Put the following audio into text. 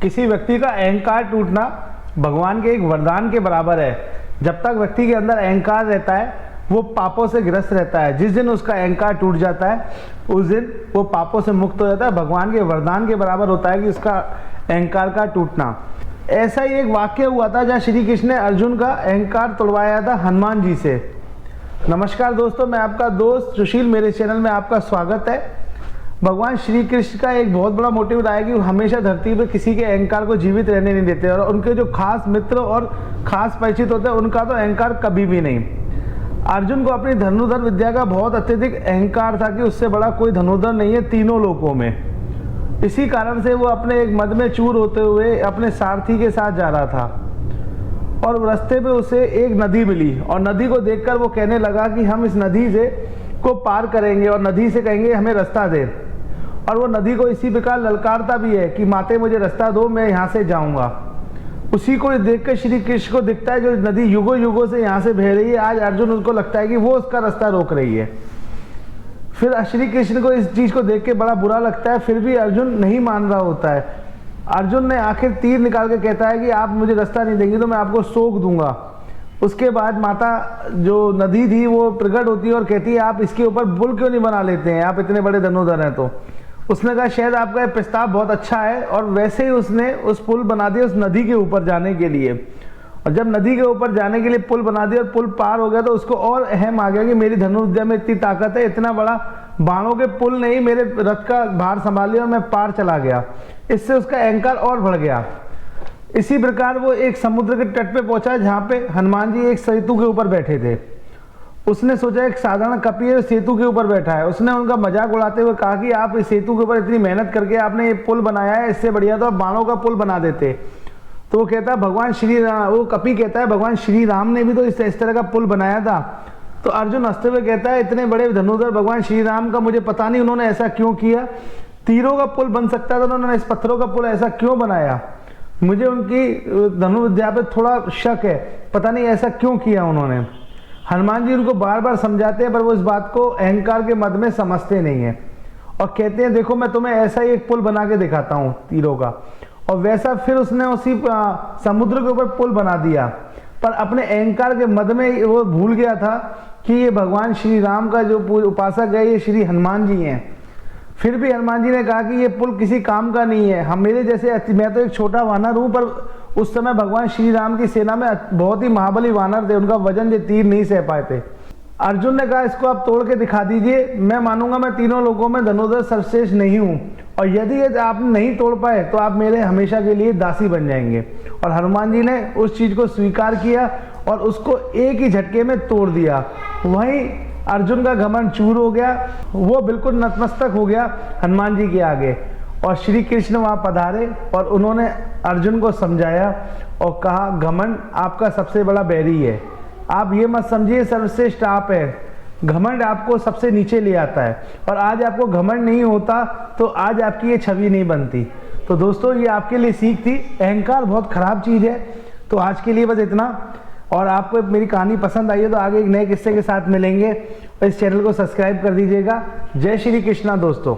किसी व्यक्ति का अहंकार टूटना भगवान के एक वरदान के बराबर है। जब तक व्यक्ति के अंदर अहंकार रहता है वो पापों से ग्रस्त रहता है। जिस दिन उसका अहंकार टूट जाता है उस दिन वो पापों से मुक्त हो जाता है। भगवान के वरदान के बराबर होता है कि उसका अहंकार का टूटना। ऐसा ही एक वाक्य हुआ था जहाँ श्री कृष्ण ने अर्जुन का अहंकार तोड़वाया था हनुमान जी से। नमस्कार दोस्तों, मैं आपका दोस्त सुशील, मेरे चैनल में आपका स्वागत है। भगवान श्री कृष्ण का एक बहुत बड़ा मोटिव रहा है कि वो हमेशा धरती पर किसी के अहंकार को जीवित रहने नहीं देते और उनके जो खास मित्र और खास परिचित होते हैं उनका तो अहंकार कभी भी नहीं। अर्जुन को अपनी धनुर्धर विद्या का बहुत अत्यधिक अहंकार था कि उससे बड़ा कोई धनुर्धर नहीं है तीनों लोकों में। इसी कारण से वो अपने एक मद में चूर होते हुए अपने सारथी के साथ जा रहा था और रास्ते पे उसे एक नदी मिली और नदी को देखकर वो कहने लगा कि हम इस नदी से को पार करेंगे और नदी से कहेंगे हमें रास्ता दे। और वो नदी को इसी प्रकार ललकारता भी है कि माते मुझे रास्ता दो, मैं यहाँ से जाऊँगा। उसी को देखकर श्री कृष्ण को दिखता है जो नदी युगों युगों से यहाँ से बह रही है। आज अर्जुन उसको लगता है कि वो उसका रास्ता रोक रही है। फिर श्री कृष्ण को इस चीज़ को देख के बड़ा बुरा लगता है, फिर भी अर्जुन नहीं मान रहा होता है। अर्जुन ने आखिर तीर निकाल के कहता है कि आप मुझे रास्ता नहीं देंगे तो मैं आपको सोख दूंगा। उसके बाद माता जो नदी थी वो प्रकट होती है और कहती है आप इसके ऊपर पुल क्यों नहीं बना लेते हैं, आप इतने बड़े धनुर्धर हैं। तो उसने कहा शायद आपका प्रस्ताव बहुत अच्छा है और वैसे ही उसने उस पुल बना दिया उस नदी के ऊपर जाने के लिए। और जब नदी के ऊपर जाने के लिए पुल बना दिया और पुल पार हो गया तो उसको और अहम आ गया कि मेरी धनुर्विद्या में इतनी ताकत है, इतना बड़ा बाणों के पुल नहीं मेरे रथ का भार संभाल लिया और मैं पार चला गया। इससे उसका अहंकार और बढ़ गया। इसी प्रकार वो एक समुद्र के तट पे पहुंचा जहाँ पे हनुमान जी एक सेतु के ऊपर बैठे थे। उसने सोचा एक साधारण कपी है सेतु के ऊपर बैठा है। उसने उनका मजाक उड़ाते हुए कहा कि आप इस सेतु के ऊपर इतनी मेहनत करके आपने ये पुल बनाया है, इससे बढ़िया तो आप बाणों का पुल बना देते। तो वो कहता है भगवान श्री राम, वो कपी कहता है भगवान श्री राम ने भी तो इस तरह का पुल बनाया था। तो अर्जुन हंसते हुए कहता है इतने बड़े धनुर्धर भगवान श्री राम का मुझे पता नहीं उन्होंने ऐसा क्यों किया। तीरों का पुल बन सकता था तो उन्होंने इस पत्थरों का पुल ऐसा क्यों बनाया। मुझे उनकी धनुर्विद्या पे थोड़ा शक है, पता नहीं ऐसा क्यों किया उन्होंने। हनुमान जी उनको बार बार समझाते हैं पर वो इस बात को अहंकार के मद में समझते नहीं है और कहते हैं देखो मैं तुम्हें ऐसा ही एक पुल बना के दिखाता हूँ तीरों का। और वैसा फिर उसने उसी समुद्र के ऊपर पुल बना दिया। पर अपने अहंकार के मद में वो भूल गया था कि ये भगवान श्री राम का जो उपासक है ये श्री हनुमान जी हैं। फिर भी हनुमान जी ने कहा कि ये पुल किसी काम का नहीं है, हम मेरे जैसे, मैं तो एक छोटा वानर हूँ। पर उस समय भगवान श्री राम की सेना में बहुत ही महाबली वानर थे, उनका वजन ये तीर नहीं सह पाए थे। अर्जुन ने कहा इसको आप तोड़ के दिखा दीजिए, मैं मानूंगा मैं तीनों लोगों में धनुर्धर सर्वश्रेष्ठ नहीं हूँ और यदि आप नहीं तोड़ पाए तो आप मेरे हमेशा के लिए दासी बन जाएंगे। और हनुमान जी ने उस चीज को स्वीकार किया और उसको एक ही झटके में तोड़ दिया। वहीं अर्जुन का घमंड चूर हो गया, वो बिल्कुल नतमस्तक हो गया हनुमान जी के आगे। और श्री कृष्ण वहां पधारे और उन्होंने अर्जुन को समझाया और कहा घमंड आपका सबसे बड़ा बैरी है, आप ये मत समझिए सर्वश्रेष्ठ आप है, घमंड आपको सबसे नीचे ले आता है। और आज आपको घमंड नहीं होता तो आज आपकी ये छवि नहीं बनती। तो दोस्तों ये आपके लिए सीख थी, अहंकार बहुत खराब चीज है। तो आज के लिए बस इतना। और आपको मेरी कहानी पसंद आई है तो आगे एक नए किस्से के साथ मिलेंगे और इस चैनल को सब्सक्राइब कर दीजिएगा। जय श्री कृष्णा दोस्तों।